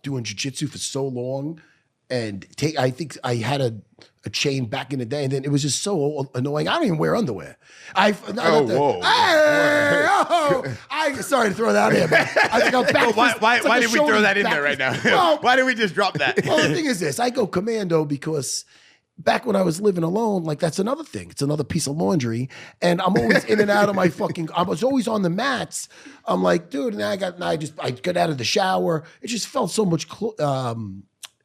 doing jiu-jitsu for so long and I think I had a chain back in the day, and then it was just so annoying. I don't even wear underwear. I sorry to throw that in. But I think I'm back. Why did we throw that in there right now? Well, why did we just drop that? Well, the thing is this: I go commando because back when I was living alone, like that's another thing. It's another piece of laundry, and I'm always in and out of my fucking. I was always on the mats. I'm like, dude, and I got out of the shower. It just felt so much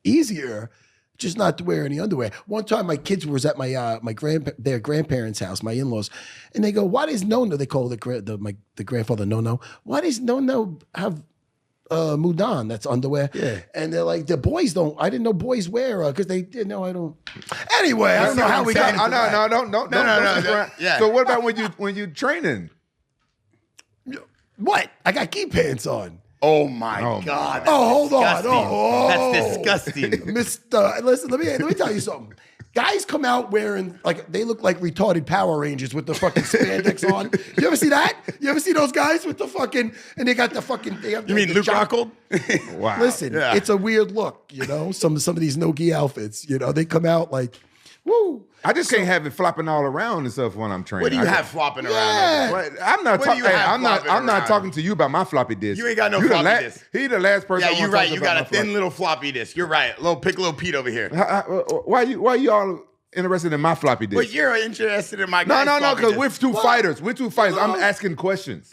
easier. Just not to wear any underwear. One time, my kids was at their grandparents' house, my in-laws, and they go, "Why does No-No?" They call the grandfather No-No. Why does No-No have Mudan? That's underwear. Yeah. And they're like, the boys don't. I didn't know boys wear because they didn't know. I don't. Anyway, I don't know how we got into that. No. Yeah. So what about when you training? What? I got gi pants on. Oh my God! Hold on! That's disgusting, Mister. Listen, let me tell you something. Guys come out wearing they look like retarded Power Rangers with the fucking spandex on. You ever see that? You ever see those guys with the fucking and they got the fucking? You mean Luke Rockhold? Wow. Listen, it's a weird look. You know, some of these no-gi outfits. You know, they come out like, woo. I just can't have it flopping all around and stuff when I'm training. What do you have flopping around? I'm not talking. I'm not talking to you about my floppy disk. You ain't got no floppy disk. He the last person. Yeah, you're right. You got a thin little floppy disk. You're right. Little Piccolo Pete over here. Why you all interested in my floppy disk? But you're interested in my. No. Because we're two fighters. We're two fighters. I'm asking questions.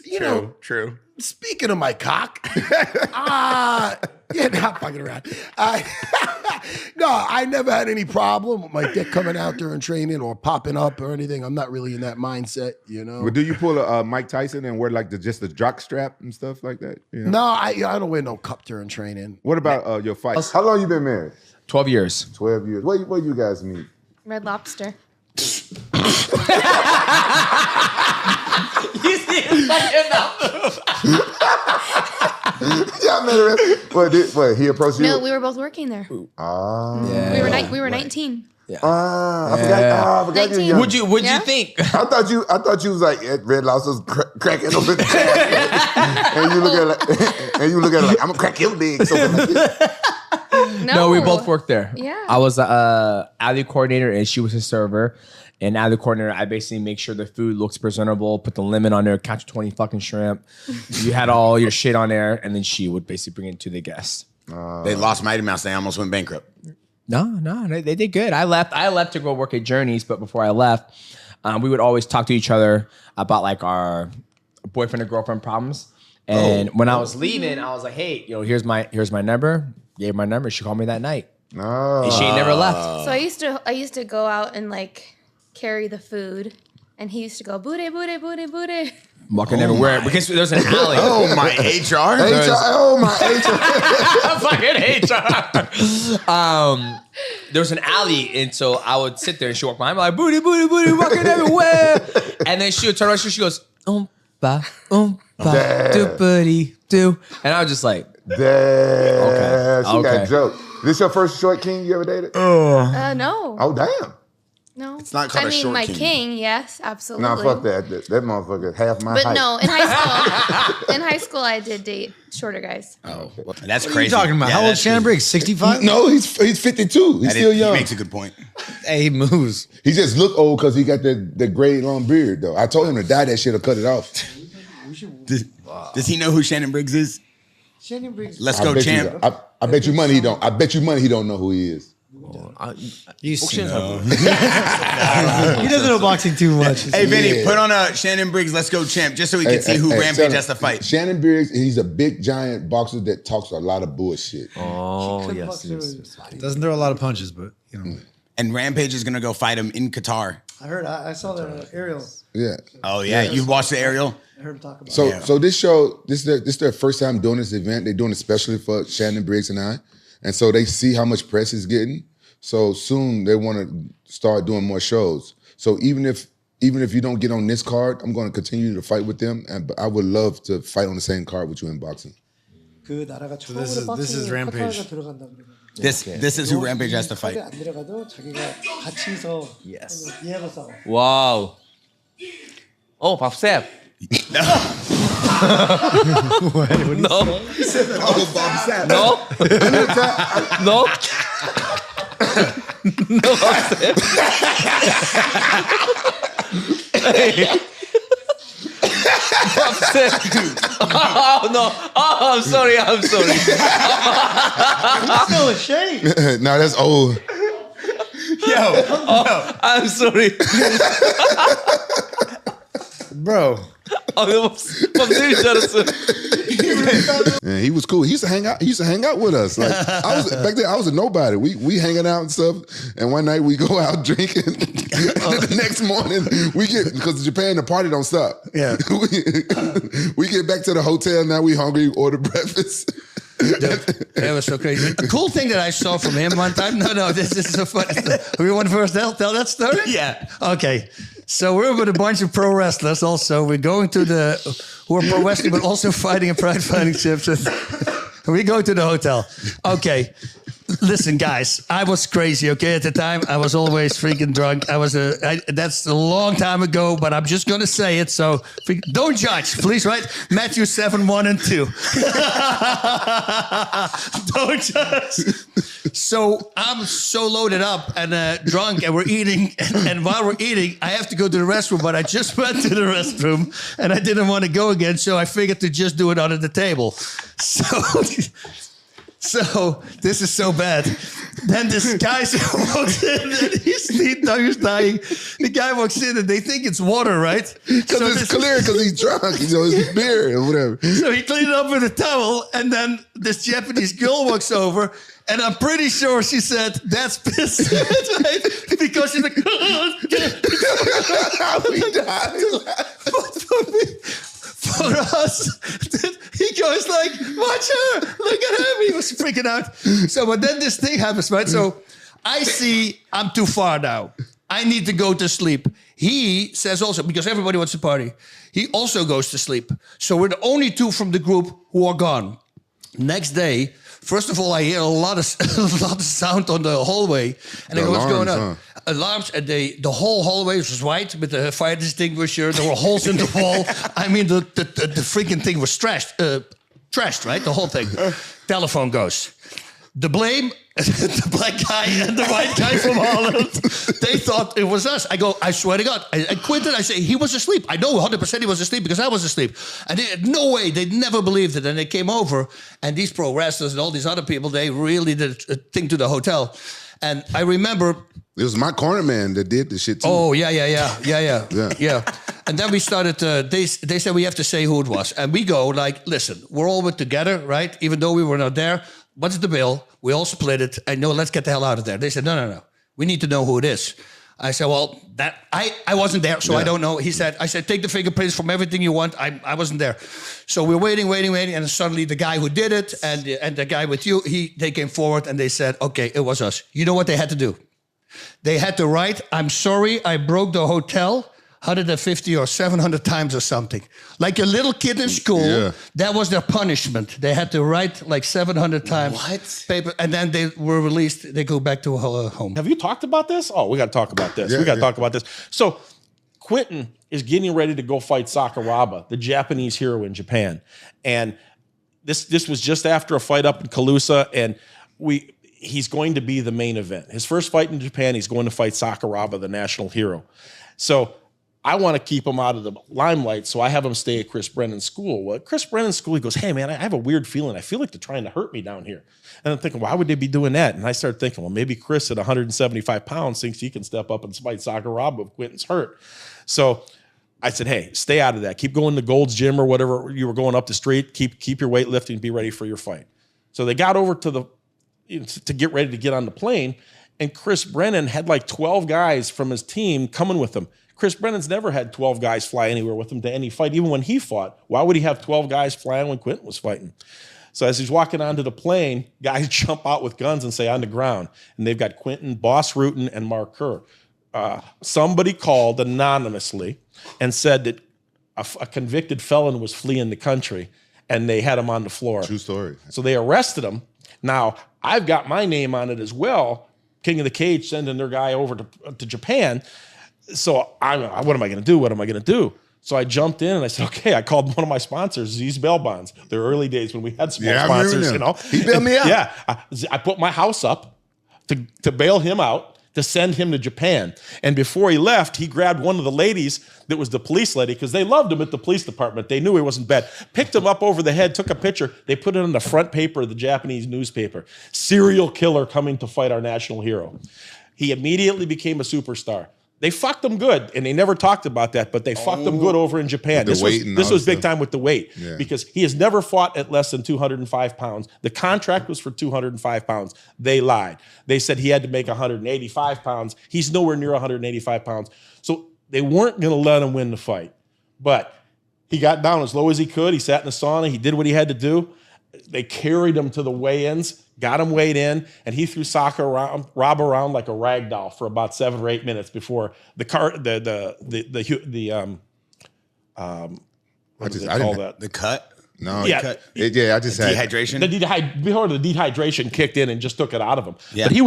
True. Speaking of my cock, not fucking around. No, I never had any problem with my dick coming out during training or popping up or anything. I'm not really in that mindset, you know. But do you pull a Mike Tyson and wear like just the jock strap and stuff like that? You know? No, I don't wear no cup during training. What about your fight? How long you been married? 12 years. 12 years. Where you guys meet? Red Lobster. You see his fucking mouth. Yeah, man. What? He approached you? No, we were both working there. Yeah. We were 19. Yeah. I forgot 19. you. What'd you think? I thought you was like at Red Lobster's cracking open the ass. and you look at it like I'm gonna crack your leg. No, we both worked there. Yeah. I was alley coordinator and she was a server. And alley coordinator, I basically make sure the food looks presentable, put the lemon on there, catch 20 fucking shrimp. You had all your shit on there, and then she would basically bring it to the guests. They lost Mighty Mouse. They almost went bankrupt. No, they did good. I left to go work at Journeys, but before I left, we would always talk to each other about like our boyfriend and girlfriend problems. And when I was leaving, I was like, hey, here's my number. Gave my number. She called me that night. And she ain't never left. So I used to go out and like carry the food, and he used to go booty. Walking everywhere because there's an alley. Oh my HR. Oh my fucking HR. There was an alley, and so I would sit there and she walked behind me like booty, walking everywhere. And then she would turn around, she goes, do booty, do. And I was just like, damn. Okay. She got joked. This your first short king you ever dated? No. Oh, damn. No. It's not called a short my king. king, yes, absolutely. Nah, fuck that. That motherfucker half my height. But no, in high school, I did date shorter guys. Oh, that's what crazy. What are you talking about? Yeah, how old is Shannon Briggs? 65? No, he's 52. He's still young. He makes a good point. Hey, he moves. He just look old because he got the gray long beard, though. I told him to dye that shit or cut it off. Does he know who Shannon Briggs is? Shannon Briggs. Let's go, champ. I bet you money he don't. I bet you money he don't know who he is. You know. He doesn't know boxing too much. Hey, Vinny, put on a Shannon Briggs Let's Go Champ just so we can see who Rampage has to fight. Shannon Briggs, he's a big, giant boxer that talks a lot of bullshit. Oh, yes. Doesn't throw a lot of punches, but, And Rampage is going to go fight him in Qatar. I heard. I saw the aerial. Yeah. Oh, yeah. You watched the aerial? I heard him talk about it. So this show, this is their first time doing this event. They're doing it especially for Shannon Briggs and I. And so they see how much press he's getting. So soon they want to start doing more shows. So even if you don't get on this card, I'm going to continue to fight with them. But I would love to fight on the same card with you in boxing. So this is Rampage. This is who Rampage has to fight. Yes. Wow. Oh, ปรับแซ่บ No. Oh, Bob Sapp. No. No. No, I'm saying. Hey. Bob said, oh no! Oh, I'm sorry. I'm still ashamed. No, that's old. I'm sorry. Bro. Bob Yeah, he was cool. He used to hang out. He used to hang out with us. Like back then, I was a nobody. We hanging out and stuff. And one night we go out drinking. And then the next morning we get, because Japan the party don't stop. Yeah. we get back to the hotel. Now we hungry. Order breakfast. That was so crazy. A cool thing that I saw from him one time. No, this is so funny. We want to first tell that story? Yeah. Okay. So we're with a bunch of pro wrestlers also. We're going to who are pro wrestling, but also fighting in pride fighting championships. We go to the hotel. Okay. Listen, guys, I was crazy, okay? At the time, I was always freaking drunk. That's a long time ago, but I'm just going to say it. So don't judge, please, right? Matthew 7, 1 and 2. Don't judge. So I'm so loaded up and drunk, and we're eating. And while we're eating, I have to go to the restroom, but I just went to the restroom, and I didn't want to go again, so I figured to just do it under the table. So this is so bad. Then this guy walks in and he's dying. The guy walks in and they think it's water, right? Because it's clear because he's drunk. It's beer or whatever. So he cleaned it up with a towel, and then this Japanese girl walks over, and I'm pretty sure she said, "That's piss," right? Because she's like, We died. For us, he goes like, "Watch her! Look at him!" He was freaking out. So, but then this thing happens, right? So, I see I'm too far now. I need to go to sleep. He says also, because everybody wants to party, he also goes to sleep. So we're the only two from the group who are gone. Next day, first of all, I hear a lot of sound on the hallway, and I go, "What's going on?" Alarms, and the whole hallway was white with the fire extinguisher. There were holes in the wall. I mean, the freaking thing was trashed, right? The whole thing. Telephone goes. The blame, the black guy and the white guy from Holland, they thought it was us. I go, I swear to God. I quit it. I say, he was asleep. I know 100% he was asleep because I was asleep. And they had no way. They never believed it. And they came over, and these pro wrestlers and all these other people, they really did a thing to the hotel. And I remember... It was my corner man that did the shit too. Oh, yeah. And then we started, they said we have to say who it was. And we go like, listen, we're all together, right? Even though we were not there. What's the bill? We all split it. I know, let's get the hell out of there. They said, no. We need to know who it is. I said, well, I wasn't there, so I don't know. I said, take the fingerprints from everything you want. I wasn't there. So we're waiting. And suddenly the guy who did it and the guy with you, they came forward and they said, okay, it was us. You know what they had to do? They had to write, "I'm sorry, I broke the hotel 150 or 700 times or something." Like a little kid in school, that was their punishment. They had to write like 700 times. What? Paper, and then they were released. They go back to home. Have you talked about this? Oh, we got to talk about this. We got to talk about this. So Quentin is getting ready to go fight Sakuraba, the Japanese hero in Japan. And this was just after a fight up in Calusa, and he's going to be the main event. His first fight in Japan, he's going to fight Sakuraba, the national hero. So I want to keep him out of the limelight, so I have him stay at Chris Brennan's school. Well, at Chris Brennan's school, he goes, "Hey, man, I have a weird feeling. I feel like they're trying to hurt me down here." And I'm thinking, why would they be doing that? And I started thinking, well, maybe Chris at 175 pounds thinks he can step up and fight Sakuraba if Quentin's hurt. So I said, hey, stay out of that. Keep going to Gold's Gym or whatever you were going up the street. Keep your weightlifting, be ready for your fight. So they got over to get ready to get on the plane, and Chris Brennan had like 12 guys from his team coming with him. Chris Brennan's never had 12 guys fly anywhere with him to any fight, even when he fought. Why would he have 12 guys flying when Quentin was fighting? So as he's walking onto the plane, guys jump out with guns and say, "On the ground." And they've got Quentin, Boss Rutten, and Mark Kerr. Somebody called anonymously and said that a convicted felon was fleeing the country, and they had him on the floor. True story. So they arrested him. Now, I've got my name on it as well. King of the Cage sending their guy over to Japan. So what am I going to do? What am I going to do? So I jumped in and I said, okay, I called one of my sponsors, Z's Bail Bonds. The early days when we had small Yeah, I remember sponsors, them. you know. He bailed me out. Yeah. I put my house up to bail him out, to send him to Japan. And before he left, he grabbed one of the ladies that was the police lady, because they loved him at the police department. They knew he wasn't bad. Picked him up over the head, took a picture. They put it on the front paper of the Japanese newspaper. Serial killer coming to fight our national hero. He immediately became a superstar. They fucked him good, and they never talked about that, but they fucked him good over in Japan. With the weight and This all was that big stuff. time with the weight, Yeah. because he has never fought at less than 205 pounds. The contract was for 205 pounds. They lied. They said he had to make 185 pounds. He's nowhere near 185 pounds. So they weren't going to let him win the fight. But he got down as low as he could. He sat in the sauna. He did what he had to do. They carried him to the weigh-ins, got him weighed in, and he threw Rob around like a rag doll for about 7 or 8 minutes before the car, what do they call that? The cut. No, Yeah. cut. I just had Dehydration. Before the dehydration kicked in and just took it out of him. Yeah. But he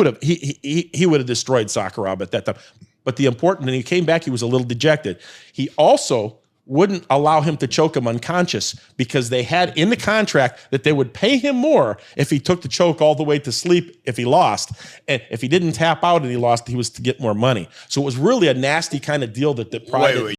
would have destroyed Sakuraba at that time. But the important, and he came back, he was a little dejected. He also wouldn't allow him to choke him unconscious, because they had in the contract that they would pay him more if he took the choke all the way to sleep if he lost. And if he didn't tap out and he lost, he was to get more money. So it was really a nasty kind of deal that Wait.